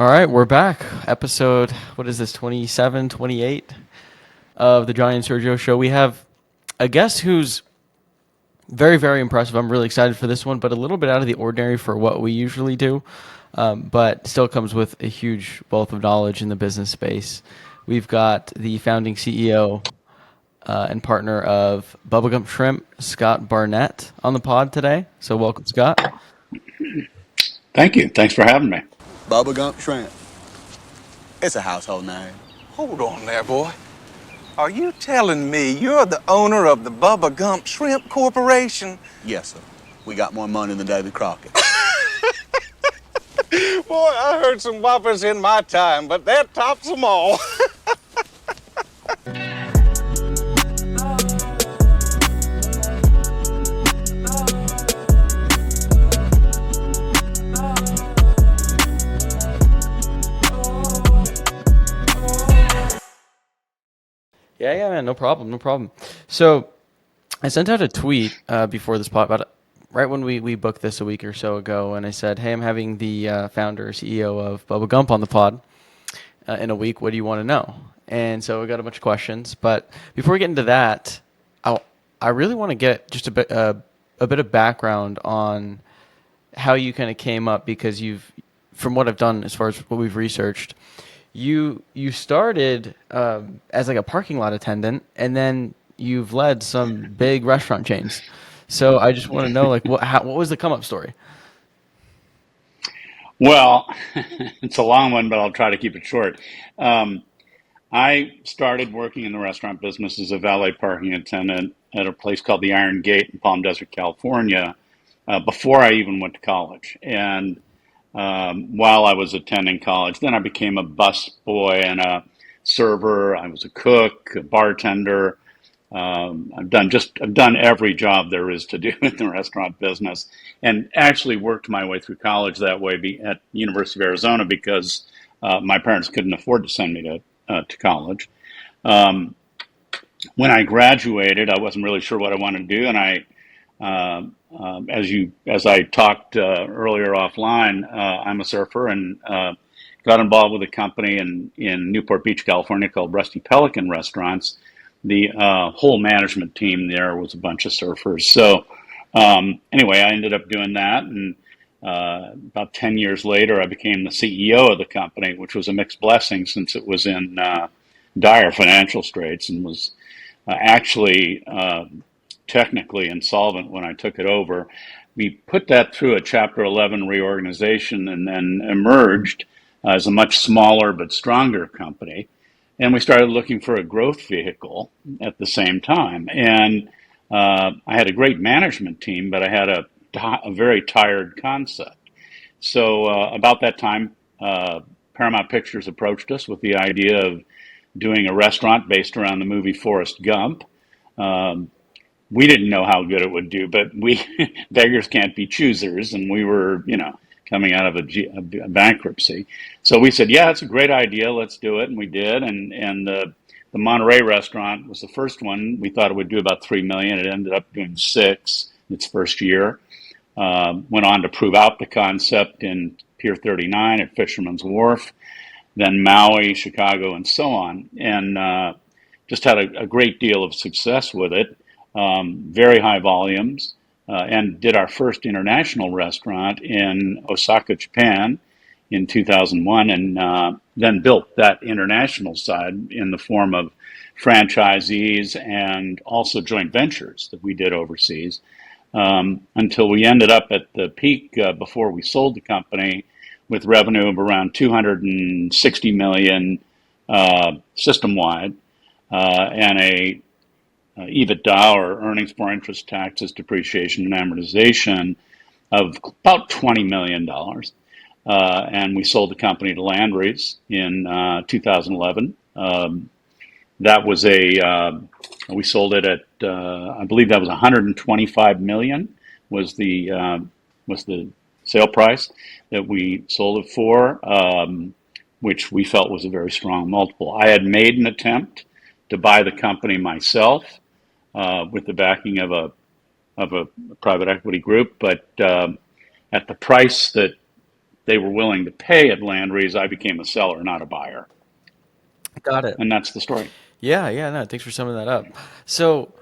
All right, we're back. Episode, what is this, 27, 28 of the Johnny and Sergio show. We have a guest who's very, very impressive. I'm really excited for this one, but a little bit out of the ordinary for what we usually do, but still comes with a huge wealth of knowledge in the business space. We've got the founding CEO and partner of Bubba Gump Shrimp, Scott Barnett, on the pod today. So welcome, Scott. Thank you. Thanks for having me. Bubba Gump Shrimp. It's a household name. Hold on there, boy. Are you telling me you're the owner of the Bubba Gump Shrimp Corporation? Yes, sir. We got more money than Davy Crockett. Boy, I heard some whoppers in my time, but that tops them all. Yeah, man, no problem. So I sent out a tweet before this pod, about right when we booked this a week or so ago, and I said, hey, I'm having the founder, CEO of Bubba Gump on the pod in a week. What do you want to know? And so we got a bunch of questions. But before we get into that, I really want to get just a bit of background on how you kind of came up, because from what I've done as far as what we've researched, you started as like a parking lot attendant, and then you've led some big restaurant chains. So I just want to know, like, what was the come up story? Well, it's a long one, but I'll try to keep it short. I started working in the restaurant business as a valet parking attendant at a place called the Iron Gate in Palm Desert, California, before I even went to college. And while I was attending college, then I became a bus boy and a server. I was a cook, a bartender. I've done every job there is to do in the restaurant business, and actually worked my way through college that way at University of Arizona, because my parents couldn't afford to send me to college. When I graduated, I wasn't really sure what I wanted to do, and as I talked earlier offline, I'm a surfer, and got involved with a company in Newport Beach, California, called Rusty Pelican Restaurants. The whole management team there was a bunch of surfers. So anyway, I ended up doing that, and about 10 years later, I became the CEO of the company, which was a mixed blessing, since it was in dire financial straits and was actually technically insolvent when I took it over. We put that through a Chapter 11 reorganization, and then emerged as a much smaller but stronger company. And we started looking for a growth vehicle at the same time. And I had a great management team, but I had a very tired concept. So about that time, Paramount Pictures approached us with the idea of doing a restaurant based around the movie Forrest Gump. We didn't know how good it would do, but beggars can't be choosers, and we were, coming out of a bankruptcy. So we said, yeah, it's a great idea, let's do it, and we did. And the Monterey restaurant was the first one. We thought it would do about $3 million. It ended up doing $6 million its first year. Went on to prove out the concept in Pier 39 at Fisherman's Wharf, then Maui, Chicago, and so on, and just had a great deal of success with it. Very high volumes, and did our first international restaurant in Osaka, Japan in 2001, and then built that international side in the form of franchisees and also joint ventures that we did overseas, until we ended up at the peak before we sold the company with revenue of around $260 million system-wide, and a EBITDA, or earnings before interest, taxes, depreciation, and amortization, of about $20 million. And we sold the company to Landry's in 2011. That was we sold it at, I believe that was $125 million was the sale price that we sold it for, which we felt was a very strong multiple. I had made an attempt to buy the company myself, with the backing of a private equity group, but at the price that they were willing to pay at Landry's, I became a seller, not a buyer. Got it. And that's the story. Yeah, yeah, no, thanks for summing that up. So,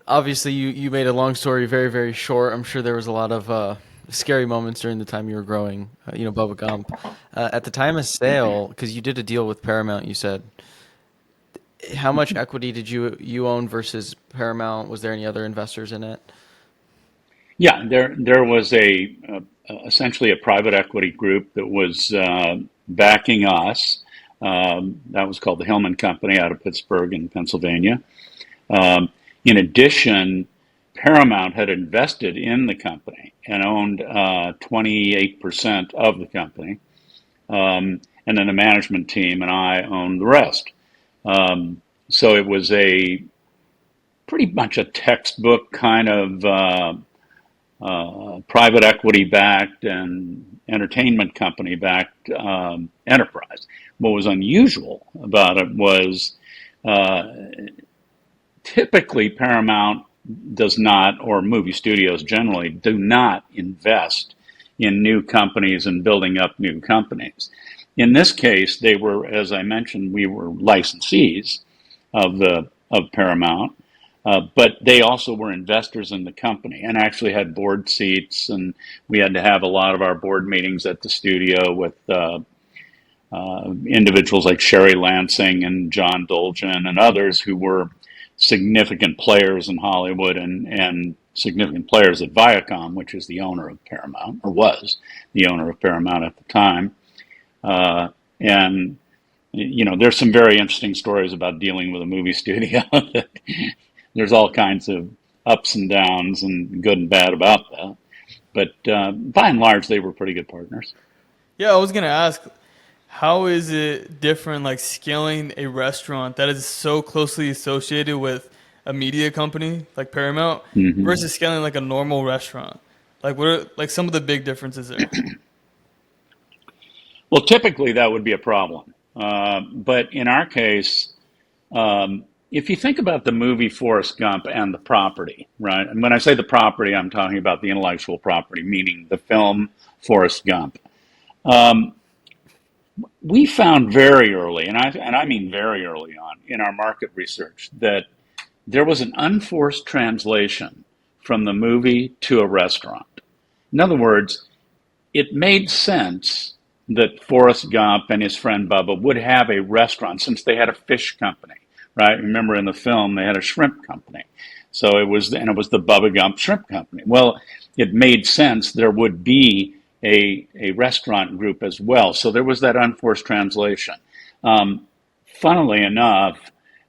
obviously, you made a long story very, very short. I'm sure there was a lot of scary moments during the time you were growing, Bubba Gump. At the time of sale, because you did a deal with Paramount, you said, how much equity did you own versus Paramount? Was there any other investors in it? Yeah, there was essentially a private equity group that was backing us. That was called the Hillman Company out of Pittsburgh in Pennsylvania. In addition, Paramount had invested in the company and owned 28% of the company. And then the management team and I owned the rest. So it was pretty much a textbook kind of private equity backed and entertainment company backed enterprise. What was unusual about it was typically Paramount does not, or movie studios generally, do not invest in new companies and building up new companies. In this case, they were, as I mentioned, we were licensees of Paramount, but they also were investors in the company and actually had board seats, and we had to have a lot of our board meetings at the studio with individuals like Sherry Lansing and John Dolgen and others who were significant players in Hollywood and significant players at Viacom, which is the owner of Paramount, or was the owner of Paramount at the time. And, there's some very interesting stories about dealing with a movie studio. There's all kinds of ups and downs and good and bad about that. But by and large, they were pretty good partners. Yeah, I was going to ask, how is it different, like scaling a restaurant that is so closely associated with a media company like Paramount versus scaling like a normal restaurant? Like, what are like some of the big differences there? Well, typically that would be a problem. But in our case, if you think about the movie Forrest Gump and the property, right? And when I say the property, I'm talking about the intellectual property, meaning the film Forrest Gump. We found very early, and I mean very early on in our market research, that there was an unforced translation from the movie to a restaurant. In other words, it made sense that Forrest Gump and his friend Bubba would have a restaurant since they had a fish company, right? Remember in the film, they had a shrimp company. So it was the Bubba Gump Shrimp Company. Well, it made sense there would be a restaurant group as well. So there was that unforced translation. Funnily enough,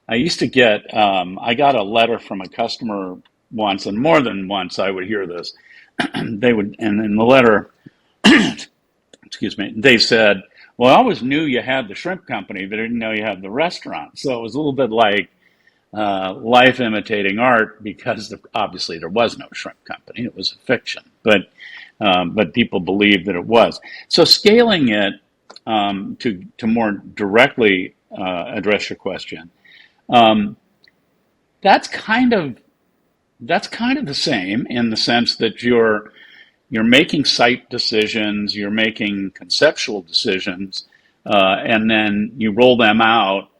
I used to get, I got a letter from a customer once, and more than once I would hear this. And in the letter, excuse me, they said, well, I always knew you had the shrimp company, but I didn't know you had the restaurant. So it was a little bit like life imitating art, because obviously there was no shrimp company. It was a fiction, but people believed that it was. So scaling it to more directly address your question, that's kind of the same in the sense that you're making site decisions, you're making conceptual decisions, and then you roll them out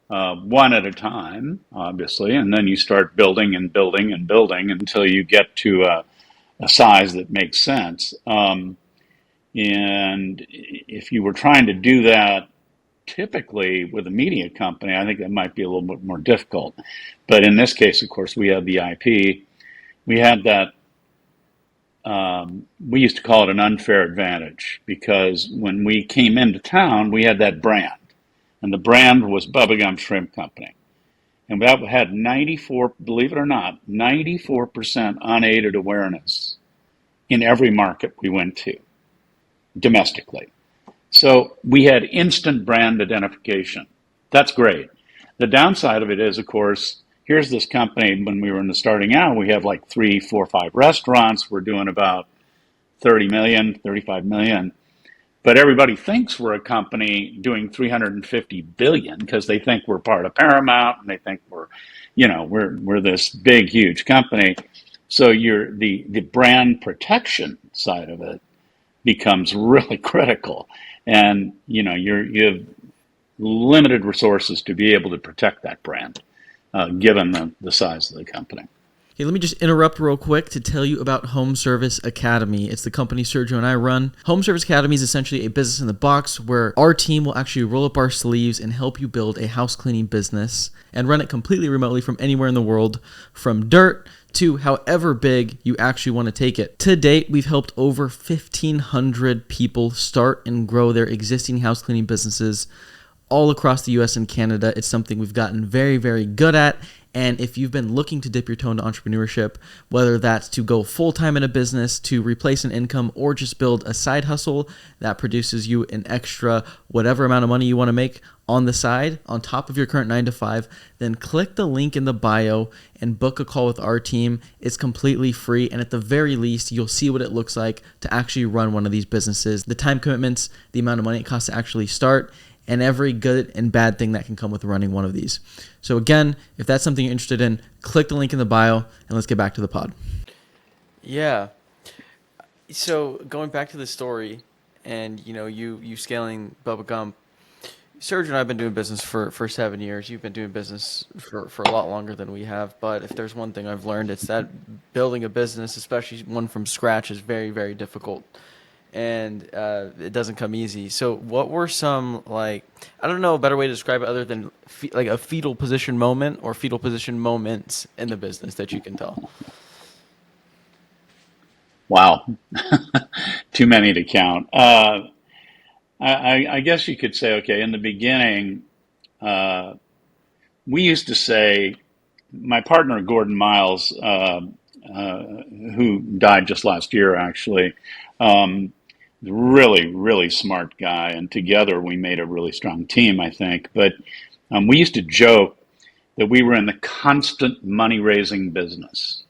one at a time, obviously, and then you start building and building and building until you get to a size that makes sense. And if you were trying to do that typically with a media company, I think that might be a little bit more difficult. But in this case, of course, we had the IP. We had that. We used to call it an unfair advantage, because when we came into town, we had that brand, and the brand was Bubba Gump Shrimp Company. And that had 94, believe it or not, 94% unaided awareness in every market we went to, domestically. So we had instant brand identification. That's great. The downside of it is, of course, here's this company, when we were starting out, we have like 3, 4, 5 restaurants. We're doing about 30 million, 35 million. But everybody thinks we're a company doing 350 billion because they think we're part of Paramount, and they think we're this big, huge company. So the brand protection side of it becomes really critical. And, you have limited resources to be able to protect that brand, given the size of the company. Hey, let me just interrupt real quick to tell you about Home Service Academy. It's the company Sergio and I run. Home Service Academy is essentially a business in the box where our team will actually roll up our sleeves and help you build a house cleaning business and run it completely remotely from anywhere in the world, from dirt to however big you actually want to take it. To date, we've helped over 1,500 people start and grow their existing house cleaning businesses all across the US and Canada. It's something we've gotten very, very good at. And if you've been looking to dip your toe into entrepreneurship, whether that's to go full-time in a business, to replace an income, or just build a side hustle that produces you an extra whatever amount of money you want to make on the side, on top of your current 9 to 5, then click the link in the bio and book a call with our team. It's completely free. And at the very least, you'll see what it looks like to actually run one of these businesses, the time commitments, the amount of money it costs to actually start, and every good and bad thing that can come with running one of these. So again, if that's something you're interested in, click the link in the bio, and let's get back to the pod. Yeah. So going back to the story, and you scaling Bubba Gump, Sergio and I have been doing business for 7 years. You've been doing business for a lot longer than we have. But if there's one thing I've learned, it's that building a business, especially one from scratch, is very, very difficult. And it doesn't come easy. So what were some, I don't know a better way to describe it other than a fetal position moment or fetal position moments in the business that you can tell? Wow. Too many to count. I guess you could say, okay, in the beginning, we used to say, my partner, Gordon Miles, who died just last year, actually, really, really smart guy. And together we made a really strong team, I think. But we used to joke that we were in the constant money-raising business.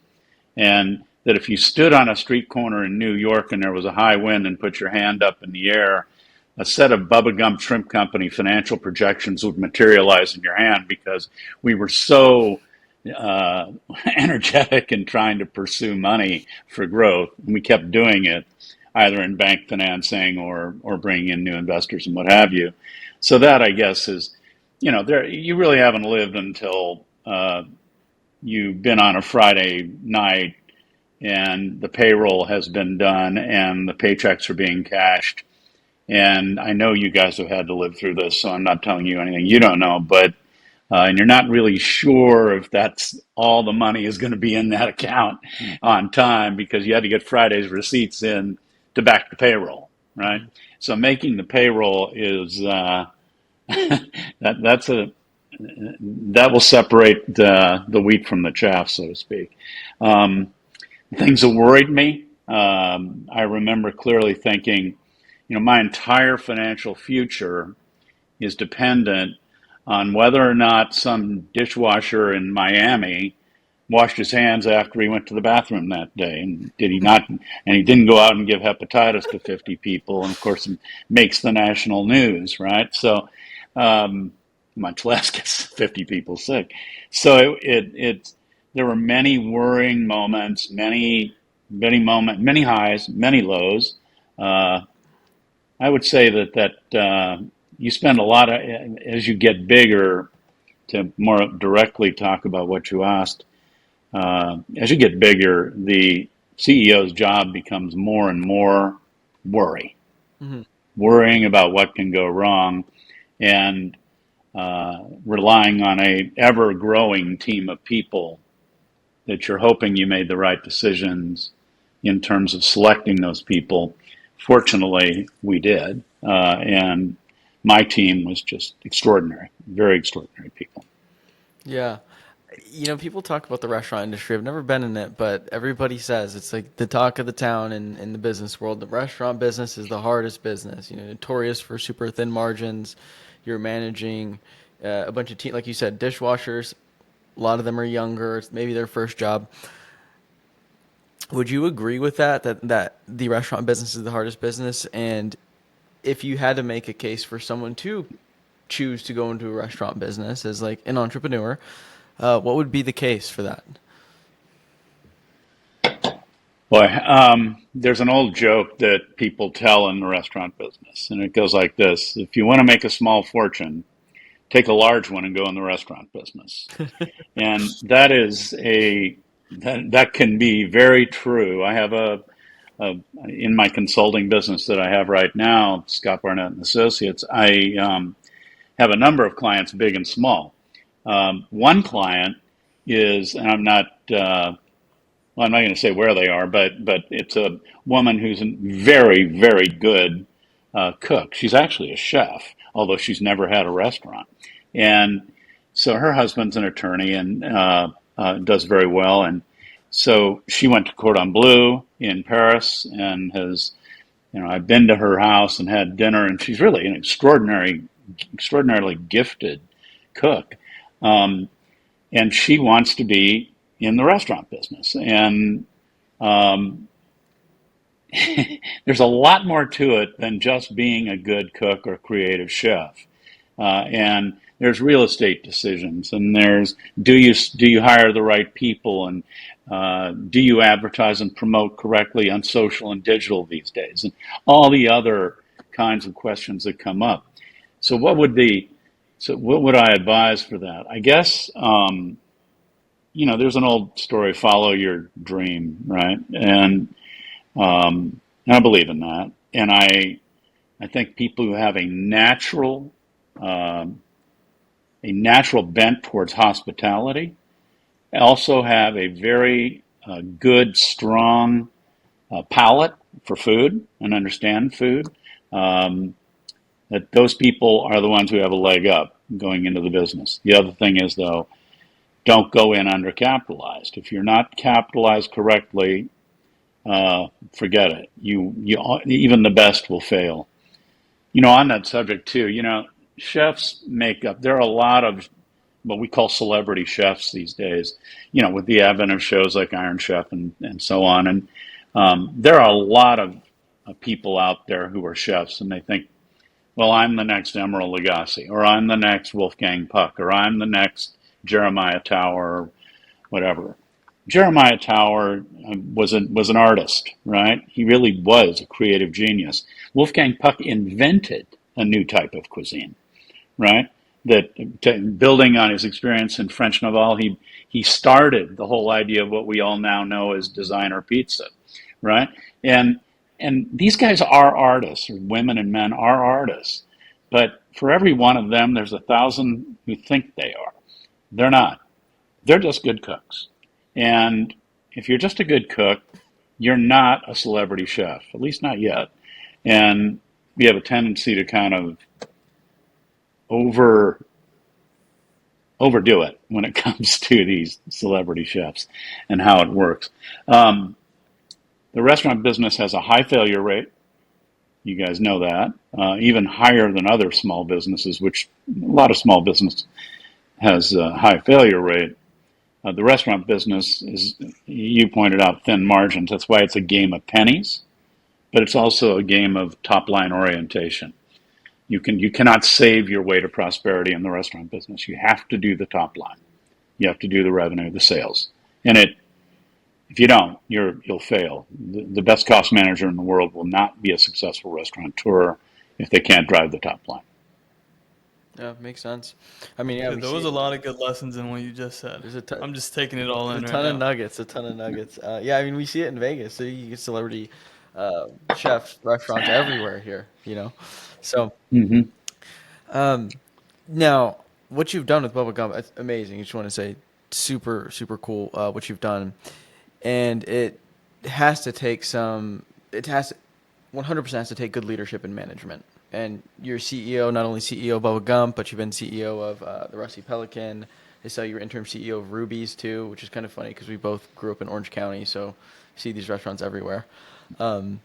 And that if you stood on a street corner in New York and there was a high wind and put your hand up in the air, a set of Bubba Gump Shrimp Company financial projections would materialize in your hand, because we were so energetic in trying to pursue money for growth. And we kept doing it, either in bank financing or bringing in new investors and what have you. So that, I guess, is, you really haven't lived until you've been on a Friday night and the payroll has been done and the paychecks are being cashed. And I know you guys have had to live through this, so I'm not telling you anything you don't know, but and you're not really sure if that's all the money is going to be in that account on time, because you had to get Friday's receipts in to back the payroll, right? So making the payroll is that will separate the wheat from the chaff, so to speak. Things that worried me, I remember clearly thinking, my entire financial future is dependent on whether or not some dishwasher in Miami washed his hands after he went to the bathroom that day. And did he not? And he didn't go out and give hepatitis to 50 people. And of course, it makes the national news, right? So, much less gets 50 people sick. So there were many worrying moments, many highs, many lows. I would say that you spend a lot of, as you get bigger, to more directly talk about what you asked, as you get bigger, the CEO's job becomes more and more worry, worrying about what can go wrong, and relying on a ever-growing team of people that you're hoping you made the right decisions in terms of selecting those people. Fortunately, we did, and my team was just extraordinary, very extraordinary people. Yeah. People talk about the restaurant industry. I've never been in it, but everybody says it's like the talk of the town in the business world. The restaurant business is the hardest business, notorious for super thin margins. You're managing a bunch of team, like you said, dishwashers. A lot of them are younger. It's maybe their first job. Would you agree with that the restaurant business is the hardest business? And if you had to make a case for someone to choose to go into a restaurant business as like an entrepreneur, what would be the case for that? Boy, there's an old joke that people tell in the restaurant business, and it goes like this: if you want to make a small fortune, take a large one and go in the restaurant business. And that is that can be very true. I have a in my consulting business that I have right now, Scott Barnett and Associates. I have a number of clients, big and small. One client is, and well, I'm not going to say where they are, but it's a woman who's a very, very good cook. She's actually a chef, although she's never had a restaurant. And so her husband's an attorney and does very well. And so she went to Cordon Bleu in Paris and has, I've been to her house and had dinner, and she's really an extraordinarily gifted cook. And she wants to be in the restaurant business. And there's a lot more to it than just being a good cook or creative chef. And there's real estate decisions, and there's do you hire the right people, and do you advertise and promote correctly on social and digital these days, and all the other kinds of questions that come up. So what would I advise for that? I guess there's an old story: follow your dream, right? And I believe in that, and I think people who have a natural bent towards hospitality also have a very good, strong palate for food and understand food. That those people are the ones who have a leg up going into the business. The other thing is, though, don't go in undercapitalized. If you're not capitalized correctly, forget it. You even the best will fail. On that subject too, chefs make up. There are a lot of what we call celebrity chefs these days. With the advent of shows like Iron Chef and so on, and there are a lot of people out there who are chefs, and they think, well, I'm the next Emeril Lagasse, or I'm the next Wolfgang Puck, or I'm the next Jeremiah Tower, or whatever. Jeremiah Tower was an artist, right? He really was a creative genius. Wolfgang Puck invented a new type of cuisine, right? Building on his experience in French Navarre, he started the whole idea of what we all now know as designer pizza, right? And these guys are artists, or women and men are artists, but for every one of them, there's 1,000 who think they are. They're not. They're just good cooks. And if you're just a good cook, you're not a celebrity chef, at least not yet. And we have a tendency to kind of overdo it when it comes to these celebrity chefs and how it works. The restaurant business has a high failure rate. You guys know that, even higher than other small businesses, which a lot of small business has a high failure rate. The restaurant business is, you pointed out, thin margins. That's why it's a game of pennies, but it's also a game of top line orientation. You cannot save your way to prosperity in the restaurant business. You have to do the top line. You have to do the revenue, the sales, and if you don't, you'll fail. The best cost manager in the world will not be a successful restaurateur if they can't drive the top line. Yeah, makes sense. I mean, yeah, Dude, there was a lot of good lessons in what you just said. I'm just taking it all in right now. A ton of nuggets. Yeah, I mean, we see it in Vegas. So you get celebrity chefs, restaurants everywhere here, So now, what you've done with Bubba Gump, it's amazing. I just want to say, super, super cool what you've done. And it has to take 100% has to take good leadership and management. And you're CEO, not only CEO of Bubba Gump, but you've been CEO of the Rusty Pelican. I saw you were interim CEO of Ruby's too, which is kind of funny because we both grew up in Orange County, so see these restaurants everywhere. But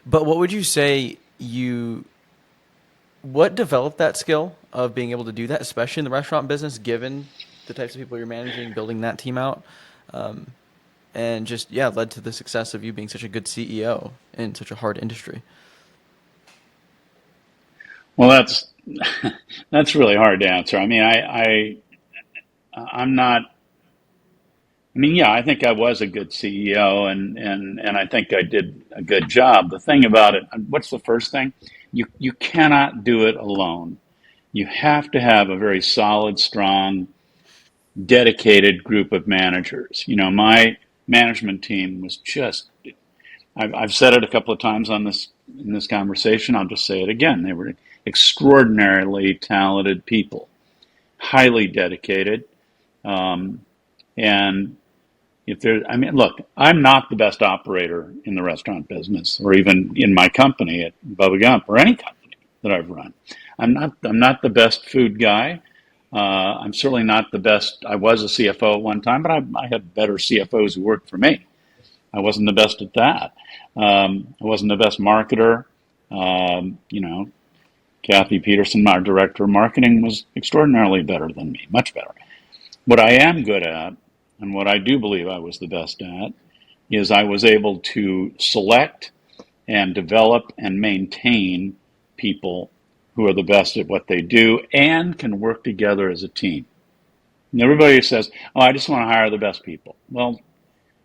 what would you say what developed that skill of being able to do that, especially in the restaurant business, given the types of people you're managing, building that team out? And just, led to the success of you being such a good CEO in such a hard industry. Well, that's really hard to answer. I mean, I'm not I mean, yeah, I think I was a good CEO, and I think I did a good job. The thing about it, what's the first thing? You cannot do it alone. You have to have a very solid, strong, dedicated group of managers. My management team was just, I've said it a couple of times in this conversation. I'll just say it again. They were extraordinarily talented people, highly dedicated. And look, I'm not the best operator in the restaurant business, or even in my company at Bubba Gump, or any company that I've run. I'm not the best food guy. I'm certainly not the best. I was a CFO at one time, but I had better CFOs who worked for me. I wasn't the best at that. I wasn't the best marketer. Kathy Peterson, our director of marketing, was extraordinarily better than me, much better. What I am good at, and what I do believe I was the best at, is I was able to select and develop and maintain people who are the best at what they do and can work together as a team. And everybody says, oh, I just want to hire the best people. Well,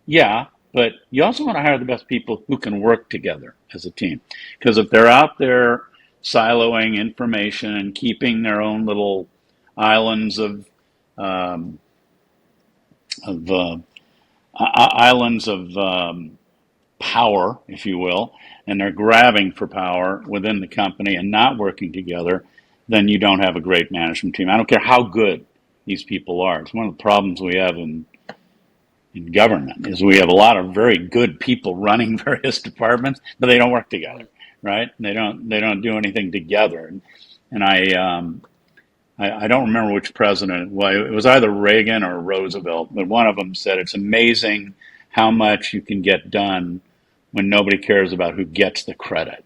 yeah, but you also want to hire the best people who can work together as a team. Because if they're out there siloing information and keeping their own little islands of power, if you will, and they're grabbing for power within the company and not working together, then you don't have a great management team. I don't care how good these people are. It's one of the problems we have in government is we have a lot of very good people running various departments, but they don't work together, right? They don't do anything together. And I don't remember which president. Well, it was either Reagan or Roosevelt, but one of them said it's amazing how much you can get done when nobody cares about who gets the credit.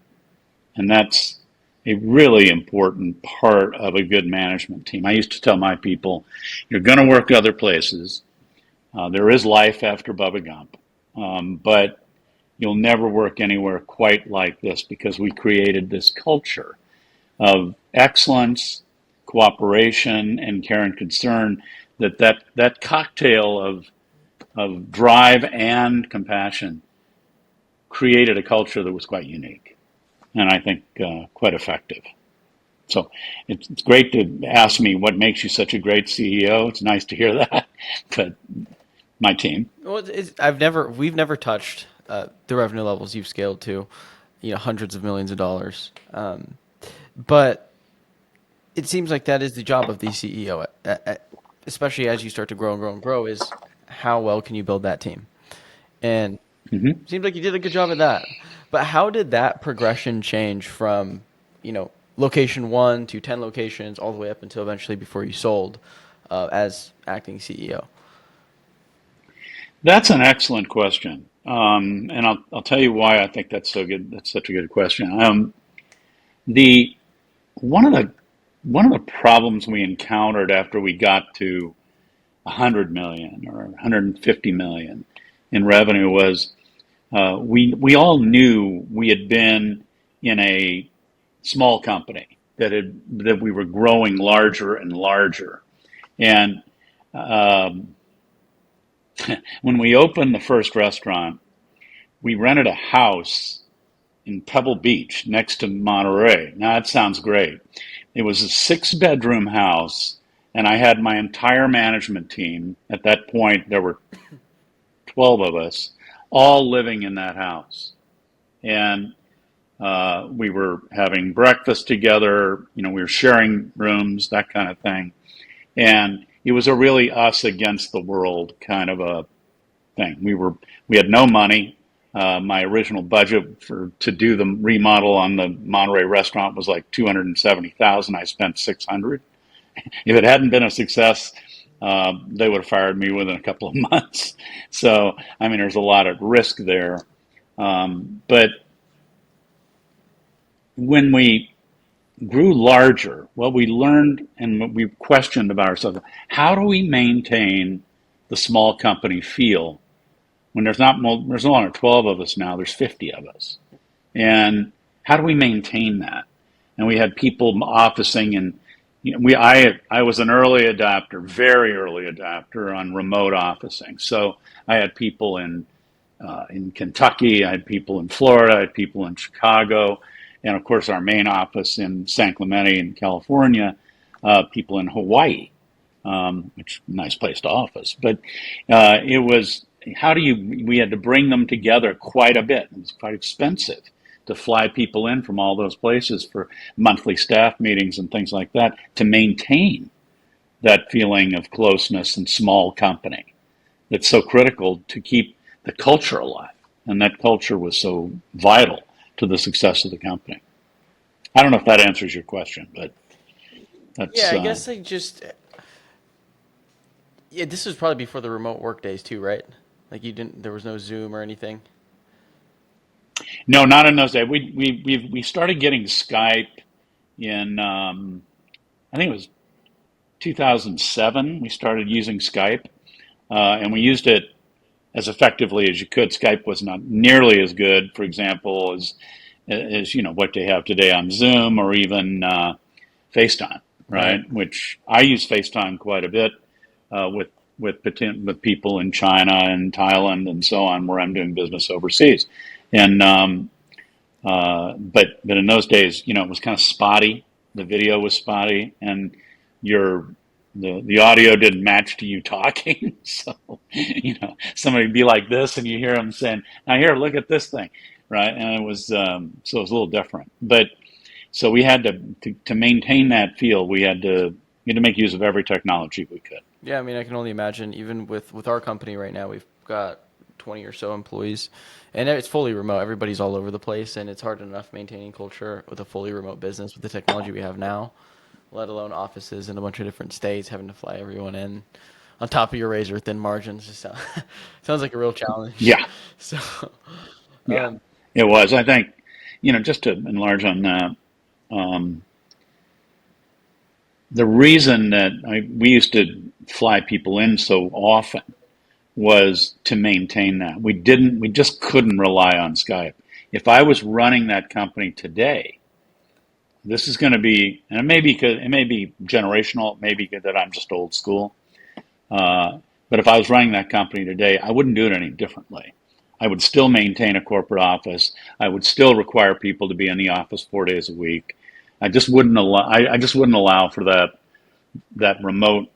And that's a really important part of a good management team. I used to tell my people, you're going to work other places. There is life after Bubba Gump, but you'll never work anywhere quite like this because we created this culture of excellence, cooperation, and care and concern. That cocktail of drive and compassion created a culture that was quite unique, and I think quite effective. So it's great to ask me what makes you such a great CEO. It's nice to hear that, but my team. Well, we've never touched the revenue levels you've scaled to, hundreds of millions of dollars. But it seems like that is the job of the CEO, especially as you start to grow and grow and grow, is how well can you build that team? And it seems like you did a good job at that. But how did that progression change from, location 1 to 10 locations all the way up until eventually before you sold as acting CEO? That's an excellent question. And I'll tell you why I think that's so good. That's such a good question. One of the problems we encountered after we got to 100 million or 150 million in revenue was we all knew we had been in a small company that we were growing larger and larger, and when we opened the first restaurant, we rented a house in Pebble Beach next to Monterey. Now that sounds great. It was a 6-bedroom house, and I had my entire management team. At that point, there were 12 of us, all living in that house. And we were having breakfast together, we were sharing rooms, that kind of thing. And it was a really us against the world kind of a thing. We had no money. My original budget to do the remodel on the Monterey restaurant was like $270,000. I spent $600. If it hadn't been a success, they would have fired me within a couple of months. So, there's a lot at risk there. But when we grew larger, what we learned and what we questioned about ourselves, how do we maintain the small company feel when there's no longer 12 of us now, there's 50 of us? And how do we maintain that? And we had people officing I was an early adopter, very early adopter on remote officing. So I had people in Kentucky, I had people in Florida, I had people in Chicago, and of course our main office in San Clemente in California, people in Hawaii, which is a nice place to office. But it was we had to bring them together quite a bit. It was quite expensive to fly people in from all those places for monthly staff meetings and things like that to maintain that feeling of closeness and small company that's so critical to keep the culture alive. And that culture was so vital to the success of the company. I don't know if that answers your question, but that's Yeah, I guess this was probably before the remote work days too, right? Like there was no Zoom or anything. no, not in those days. We started getting Skype in I think it was 2007. We started using Skype, and we used it as effectively as you could. Skype was not nearly as good, for example, as what they have today on Zoom or even FaceTime, right? Right. Which I use FaceTime quite a bit with people in China and Thailand and so on, where I'm doing business overseas. And but in those days, it was kind of spotty. The video was spotty, and the audio didn't match to you talking. So somebody would be like this, and you hear them saying, "Now here, look at this thing," right? And it was so it was a little different. But so we had to maintain that feel. We had to make use of every technology we could. Yeah, I mean, I can only imagine. Even with our company right now, we've got 20 or so employees, and it's fully remote. Everybody's all over the place, and it's hard enough maintaining culture with a fully remote business with the technology we have now, let alone offices in a bunch of different states, having to fly everyone in on top of your razor thin margins. Just sounds like a real challenge. Yeah, So, yeah, um, it was. I think just to enlarge on that. Um, the reason that we used to fly people in so often was to maintain that. We just couldn't rely on Skype. If I was running that company today, this is going to be, and it may be generational, it may be that I'm just old school. But if I was running that company today, I wouldn't do it any differently. I would still maintain a corporate office. I would still require people to be in the office 4 days a week. I just wouldn't allow. I just wouldn't allow for that remote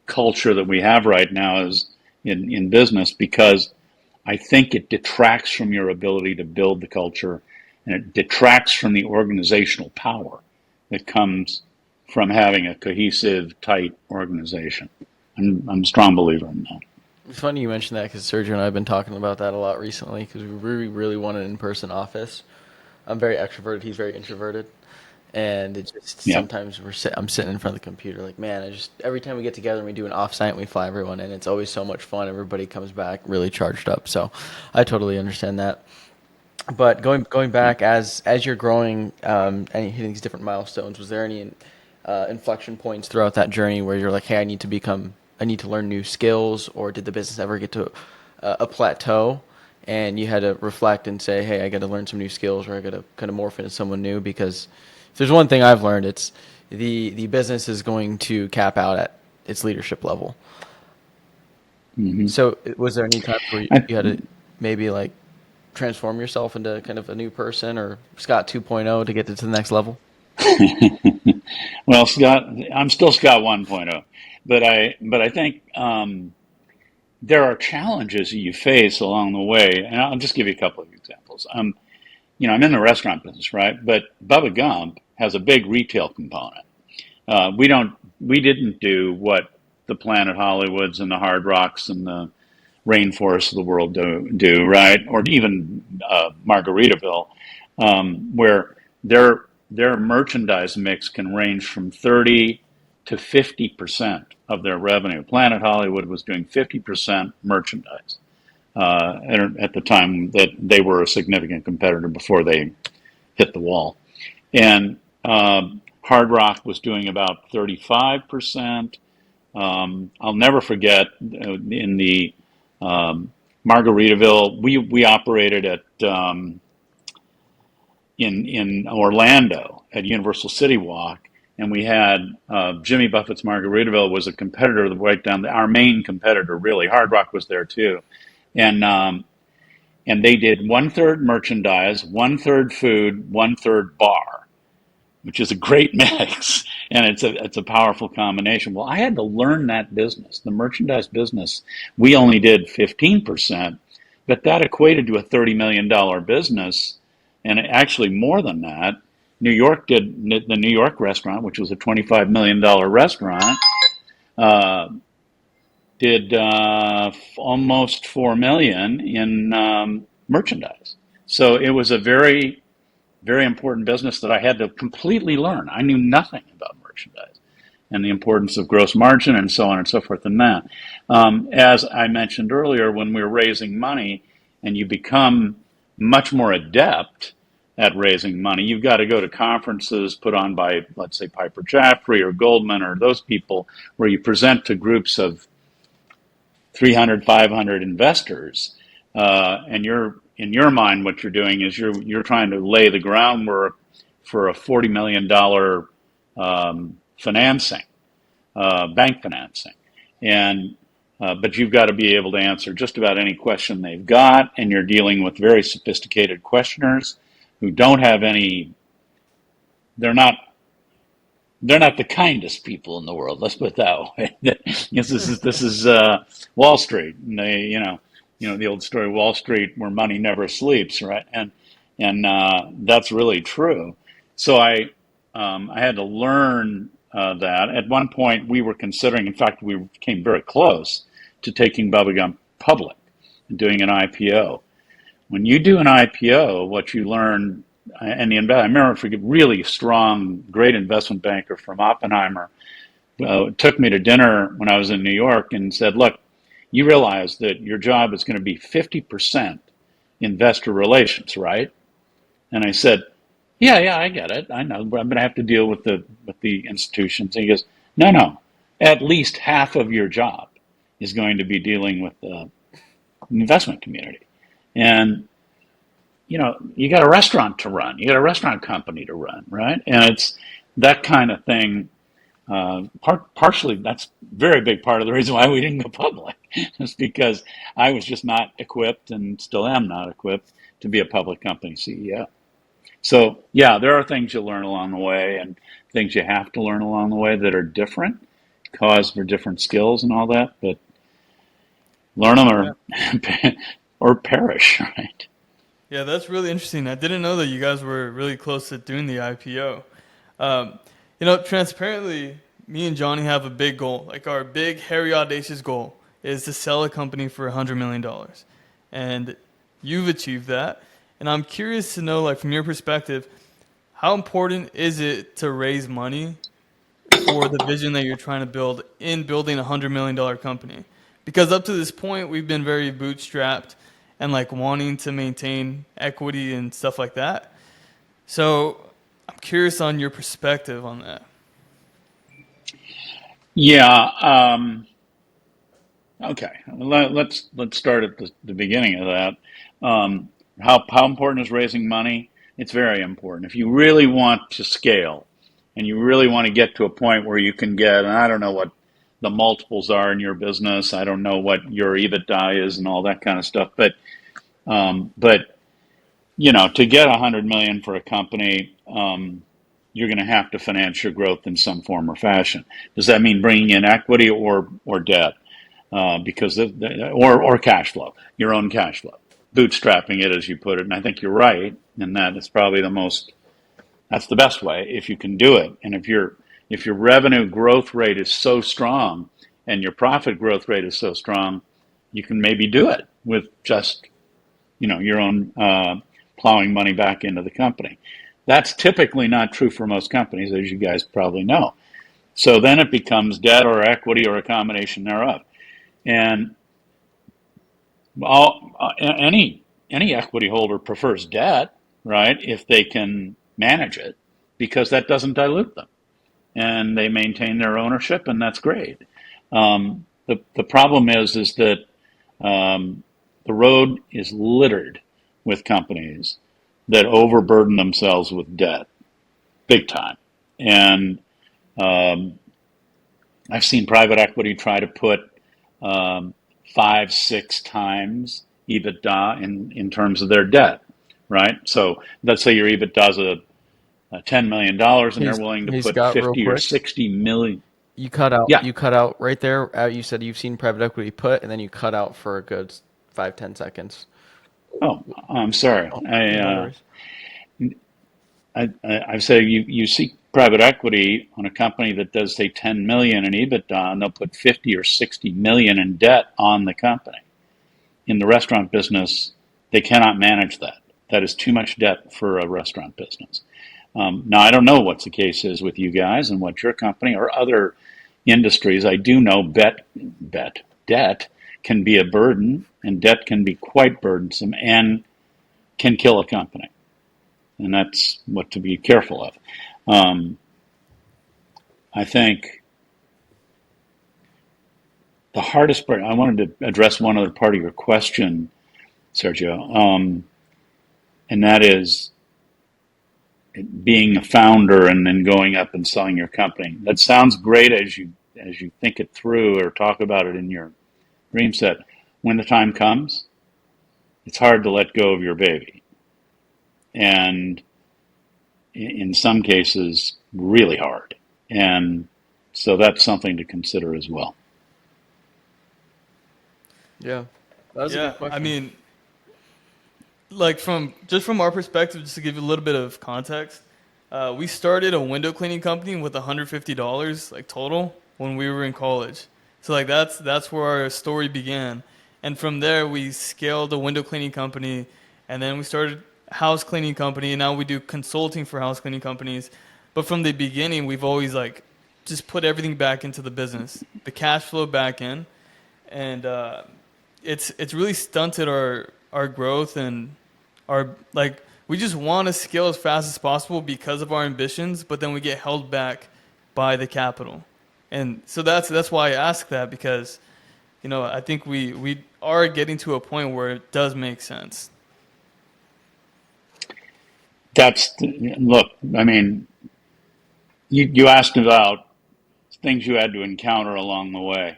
culture that we have right now is in business, because I think it detracts from your ability to build the culture, and it detracts from the organizational power that comes from having a cohesive, tight organization. I'm a strong believer in that. it's funny you mentioned that because Sergio and I have been talking about that a lot recently because we really, really want an in-person office. I'm very extroverted. He's very introverted. And it just Yeah. sometimes I'm sitting in front of the computer like, man, every time we get together and we do an offsite and we fly everyone in, it's always so much fun. Everybody comes back really charged up. So I totally understand that. But going back as you're growing and hitting these different milestones, was there any inflection points throughout that journey where you're like, hey, I need to learn new skills, or did the business ever get to a plateau and you had to reflect and say, hey, I got to learn some new skills, or I got to kind of morph into someone new? Because if there's one thing I've learned, it's the business is going to cap out at its leadership level. Hmm. So was there any time where I, you had to maybe like transform yourself into kind of a new person, or Scott 2.0 to get to the next level? well, Scott, I'm still Scott 1.0, but I think there are challenges that you face along the way, and I'll just give you a couple of examples. I'm in the restaurant business, right? But Bubba Gump has a big retail component. We didn't do what the Planet Hollywoods and the Hard Rocks and the rainforests of the world do, right? Or even Margaritaville, where their merchandise mix can range from 30 to 50% of their revenue. Planet Hollywood was doing 50% merchandise at the time that they were a significant competitor before they hit the wall. And Hard Rock was doing about 35%. I'll never forget in the Margaritaville, we operated at in Orlando at Universal City Walk. and we had Jimmy Buffett's Margaritaville was a competitor right down our main competitor, really. Hard Rock was there too, and they did 1/3 merchandise, 1/3 food, 1/3 bar, which is a great mix, and it's a powerful combination. Well, I had to learn that business, the merchandise business. We only did 15%, but that equated to a $30 million business, and actually more than that. New York did the New York restaurant, which was a $25 million restaurant, did almost 4 million in merchandise. So it was a very, very important business that I had to completely learn. I knew nothing about merchandise and the importance of gross margin and so on and so forth in that. As I mentioned earlier, when we were raising money and you become much more adept at raising money, you've got to go to conferences put on by, let's say, Piper Jaffray or Goldman or those people, where you present to groups of 300, 500 investors, and in your mind, what you're doing is you're trying to lay the groundwork for a $40 million financing, bank financing, and but you've got to be able to answer just about any question they've got, and you're dealing with very sophisticated questioners who don't have any. They're not the kindest people in the world. Let's put it that way. Yes, this is Wall Street, and the old story, Wall Street, where money never sleeps, right? And that's really true. So I had to learn that. At one point, we were considering. In fact, we came very close to taking Bubba Gump public and doing an IPO. When you do an IPO, what you learn. And I remember a really strong, great investment banker from Oppenheimer took me to dinner when I was in New York and said, look, you realize that your job is going to be 50% investor relations, right? And I said, yeah, I get it. I know, but I'm going to have to deal with the institutions. And he goes, no, at least half of your job is going to be dealing with the investment community. And you got a restaurant to run. You got a restaurant company to run, right? And it's that kind of thing. Partially, that's a very big part of the reason why we didn't go public, is because I was just not equipped, and still am not equipped, to be a public company CEO. So, yeah, there are things you learn along the way, and things you have to learn along the way that are different, cause for different skills and all that. But learn them or perish, right? Yeah, that's really interesting. I didn't know that you guys were really close to doing the IPO. Transparently, me and Johnny have a big goal. Like, our big, hairy, audacious goal is to sell a company for $100 million. And you've achieved that. And I'm curious to know, like, from your perspective, how important is it to raise money for the vision that you're trying to build in building a $100 million company? Because up to this point, we've been very bootstrapped and like wanting to maintain equity and stuff like that. So I'm curious on your perspective on that. Yeah. Okay. Let's start at the beginning of that. How important is raising money? It's very important. If you really want to scale, and you really want to get to a point where you can get, and I don't know what the multiples are in your business. I don't know what your EBITDA is and all that kind of stuff. But to get $100 million for a company, you're going to have to finance your growth in some form or fashion. Does that mean bringing in equity or debt? Or cash flow, your own cash flow, bootstrapping it, as you put it. And I think you're right in that it's probably that's the best way if you can do it. And if your revenue growth rate is so strong and your profit growth rate is so strong, you can maybe do it with just your own plowing money back into the company. That's typically not true for most companies, as you guys probably know. So then it becomes debt or equity or a combination thereof. And any equity holder prefers debt, right, if they can manage it, because that doesn't dilute them, and they maintain their ownership, and that's great. The problem is that the road is littered with companies that overburden themselves with debt, big time, and Um, I've seen private equity try to put 5, 6 times EBITDA in terms of their debt, right? So let's say your EBITDA is a $10 million, and they're willing to He's put got real 50 or quick. 60 million. You cut out. Yeah. You cut out right there. You said you've seen private equity put, and then you cut out for a good 5-10 seconds. Oh, I'm sorry. Oh, no worries. I say you see private equity on a company that does say 10 million in EBITDA, and they'll put 50 or 60 million in debt on the company. In the restaurant business, they cannot manage that. That is too much debt for a restaurant business. Now, I don't know what the case is with you guys and what your company or other industries. I do know debt can be a burden, and debt can be quite burdensome and can kill a company. And that's what to be careful of. I think the hardest part, I wanted to address one other part of your question, Sergio, and that is being a founder and then going up and selling your company. That sounds great as you think it through or talk about it in your dream set. When the time comes, it's hard to let go of your baby. And in some cases, really hard. And so that's something to consider as well. Yeah, that was a good question. I mean, like from our perspective, just to give you a little bit of context, we started a window cleaning company with $150 like total when we were in college. So like that's where our story began, and from there we scaled a window cleaning company, and then we started house cleaning company, and now we do consulting for house cleaning companies. But from the beginning, we've always like just put everything back into the business, the cash flow back in, and it's really stunted our growth and our like we just want to scale as fast as possible because of our ambitions, but then we get held back by the capital. And so that's why I ask that, because I think we are getting to a point where it does make sense. Look, I mean, you asked about things you had to encounter along the way.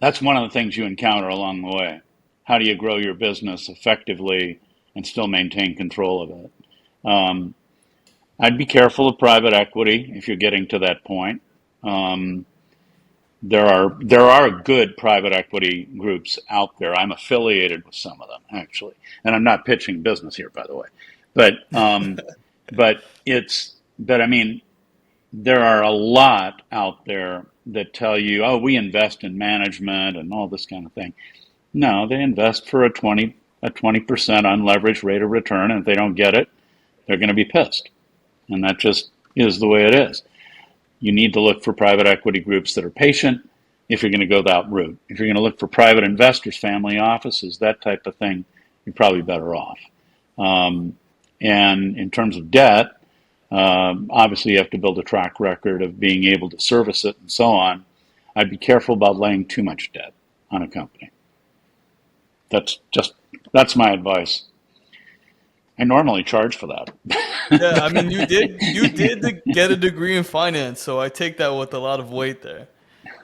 That's one of the things you encounter along the way. How do you grow your business effectively and still maintain control of it? I'd be careful of private equity if you're getting to that point. There are good private equy groups out there. I'm affiliated with some of them, actually, and I'm not pitching business here, by the way. But I mean, there are a lot out there that tell you, oh, we invest in management and all this kind of thing. No, they invest for a 20% unleveraged rate of return, and if they don't get it, they're going to be pissed. And that just is the way it is. You need to look for private equity groups that are patient if you're going to go that route. If you're going to look for private investors, family offices, that type of thing, you're probably better off. And in terms of debt, obviously you have to build a track record of being able to service it and so on. I'd be careful about laying too much debt on a company. That's my advice. I normally charge for that. Yeah, I mean, you did get a degree in finance, so I take that with a lot of weight there.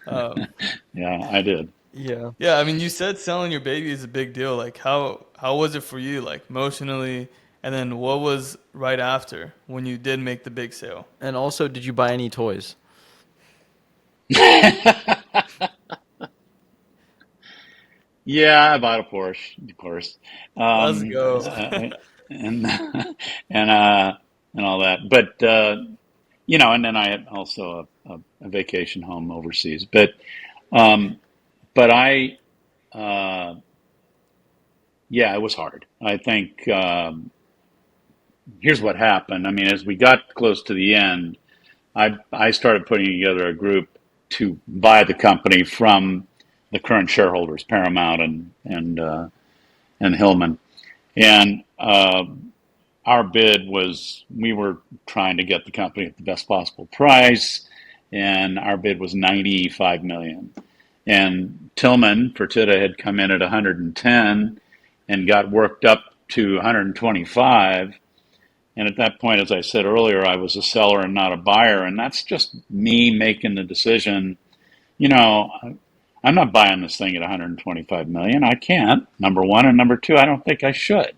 Yeah, I did. Yeah. Yeah, I mean, you said selling your baby is a big deal. Like, how was it for you, like emotionally, and then what was right after when you did make the big sale? And also, did you buy any toys? Yeah, I bought a Porsche, of course. Let's go. And and all that. But and then I had also a vacation home overseas. But I, yeah, it was hard. I think here's what happened. I mean, as we got close to the end, I started putting together a group to buy the company from the current shareholders, Paramount and Hillman. And our bid was, we were trying to get the company at the best possible price, and our bid was $95 million. And Tillman Fertitta had come in at 110 and got worked up to 125. And at that point, as I said earlier, I was a seller and not a buyer. And that's just me making the decision, you know, I'm not buying this thing at 125 million. I can't, number one. And number two, I don't think I should.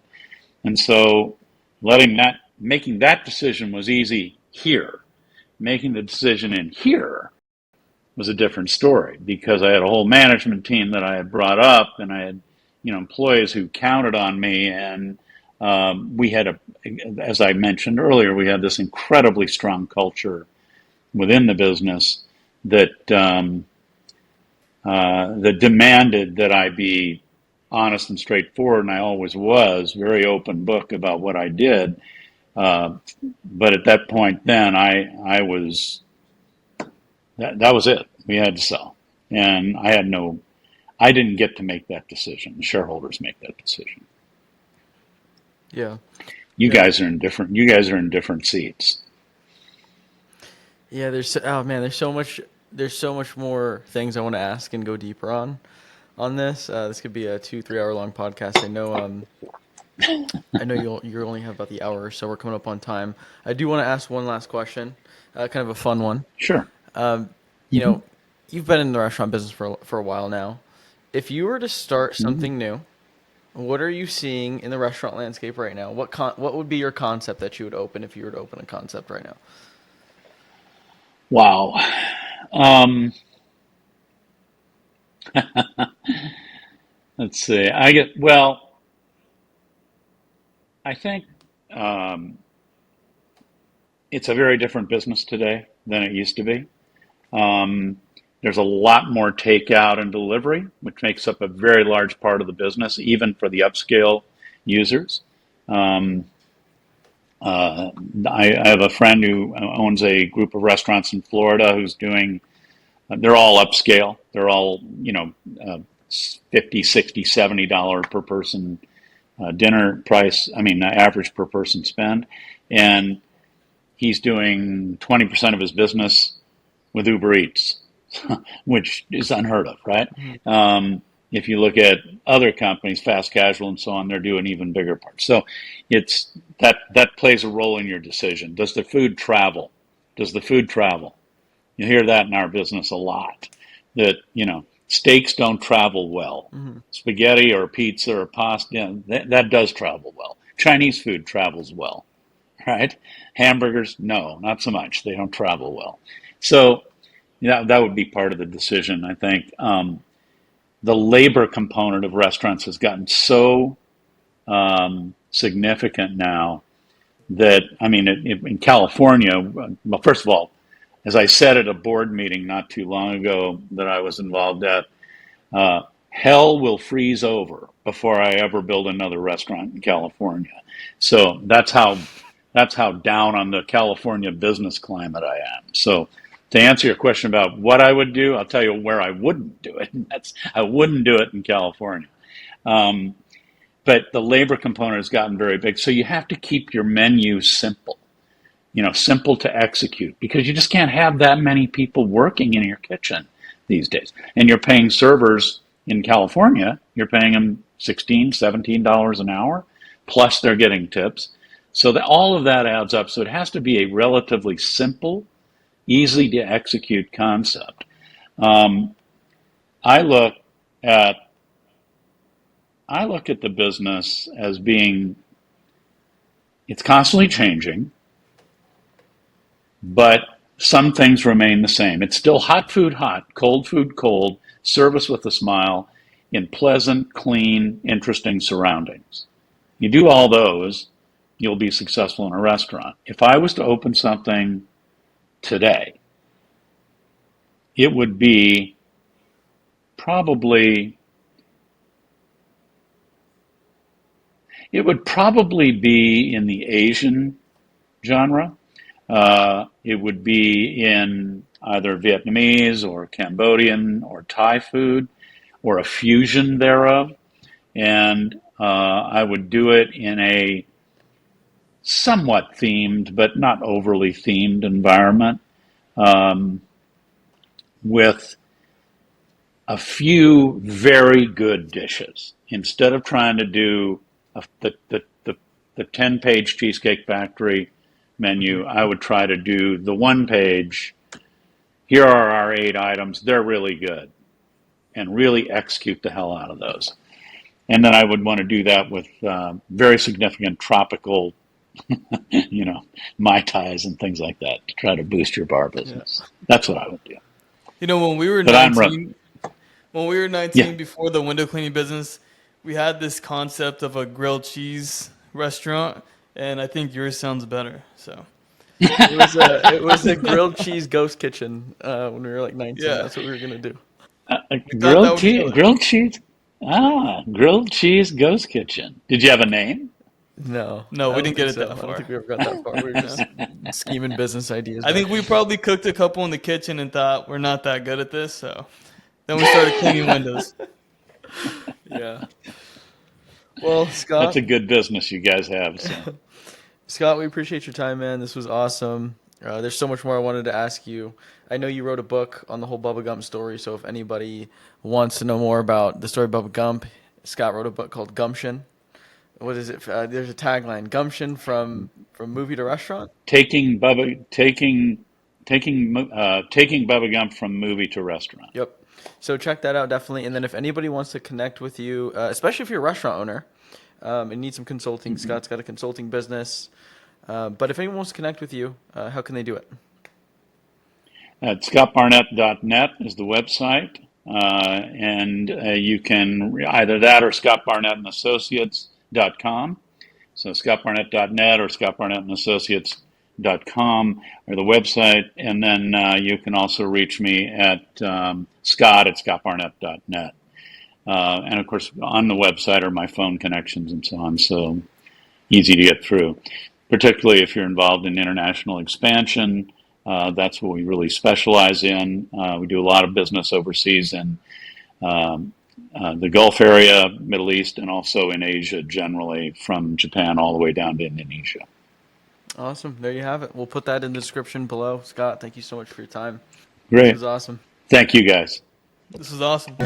And so making that decision was easy here. Making the decision in here was a different story because I had a whole management team that I had brought up, and I had, employees who counted on me, and we had as I mentioned earlier, we had this incredibly strong culture within the business that that demanded that I be honest and straightforward, and I always was, very open book about what I did. But at that point, then I was that was it. We had to sell, and I didn't get to make that decision. The shareholders make that decision. Yeah. You guys are in different seats. Yeah, there's so much more things I want to ask and go deeper on this. This could be a 2-3 hour long podcast. I know you only have about the hour or so. We're coming up on time. I do want to ask one last question, kind of a fun one. Sure. You've been in the restaurant business for a while now. If you were to start something new, what are you seeing in the restaurant landscape right now? What would be your concept that you would open if you were to open a concept right now? Wow. Let's see. I think it's a very different business today than it used to be. There's a lot more takeout and delivery, which makes up a very large part of the business, even for the upscale users. I have a friend who owns a group of restaurants in Florida who's doing, they're all upscale. They're all, $50, $60, $70 per person dinner price. Average per person spend. And he's doing 20% of his business with Uber Eats, which is unheard of, right? Mm-hmm. If you look at other companies, fast casual and so on, they're doing even bigger parts. So it's that plays a role in your decision. Does the food travel? You hear that in our business a lot, that, steaks don't travel well. Mm-hmm. Spaghetti or pizza or pasta, that does travel well. Chinese food travels well, right? Hamburgers, no, not so much. They don't travel well. So that would be part of the decision, I think. The labor component of restaurants has gotten so significant now that, in California, well, first of all, as I said at a board meeting not too long ago that I was involved at, hell will freeze over before I ever build another restaurant in California. So that's how down on the California business climate I am. So to answer your question about what I would do, I'll tell you where I wouldn't do it. I wouldn't do it in California. But the labor component has gotten very big. So you have to keep your menu simple, simple to execute, because you just can't have that many people working in your kitchen these days. And you're paying servers in California, you're paying them $16, $17 an hour, plus they're getting tips. So all of that adds up. So it has to be a relatively simple, easy to execute concept. I look at the business as being, it's constantly changing, but some things remain the same. It's still hot food hot, cold food cold, service with a smile, in pleasant, clean, interesting surroundings. You do all those, you'll be successful in a restaurant. If I was to open something today, it would be probably be in the Asian genre. It would be in either Vietnamese or Cambodian or Thai food, or a fusion thereof. And I would do it in a somewhat themed, but not overly themed environment, with a few very good dishes. Instead of trying to do the the 10-page Cheesecake Factory menu, I would try to do the 1 page. Here are our 8 items. They're really good, and really execute the hell out of those. And then I would want to do that with very significant tropical, Mai Tais and things like that to try to boost your bar business. That's what I would do. When we were But 19, Yeah. before the window cleaning business, we had this concept of a grilled cheese restaurant, and I think yours sounds better. So It was a grilled cheese ghost kitchen when we were like 19. Yeah. That's what we were gonna do. thought that would kill it. Grilled cheese. Grilled cheese ghost kitchen. Did you have a name? No, No, we I don't didn't get think it that I don't far. think we ever got that far. We were just scheming business ideas. I think we probably cooked a couple in the kitchen and thought we're not that good at this, so then we started cleaning windows. Yeah. Well, Scott. That's a good business you guys have. So. Scott, we appreciate your time, man. This was awesome. There's so much more I wanted to ask you. I know you wrote a book on the whole Bubba Gump story, so if anybody wants to know more about the story of Bubba Gump, Scott wrote a book called Gumption. What is it? There's a tagline: Gumption from movie to restaurant. Taking Bubba Gump from movie to restaurant. Yep. So check that out definitely. And then if anybody wants to connect with you, especially if you're a restaurant owner and need some consulting, Scott's got a consulting business. But if anyone wants to connect with you, how can they do it? At scottbarnett.net is the website, and you can either that or scottbarnettandassociates.com. So scottbarnett.net or scottbarnettandassociates.com are the website, and then you can also reach me at scott@scottbarnett.net. And of course, on the website are my phone connections and so on, so easy to get through. Particularly if you're involved in international expansion, that's what we really specialize in. We do a lot of business overseas in the Gulf area, Middle East, and also in Asia generally, from Japan all the way down to Indonesia. Awesome. There you have it. We'll put that in the description below. Scott, thank you so much for your time. Great. It was awesome. Thank you, guys. This was awesome.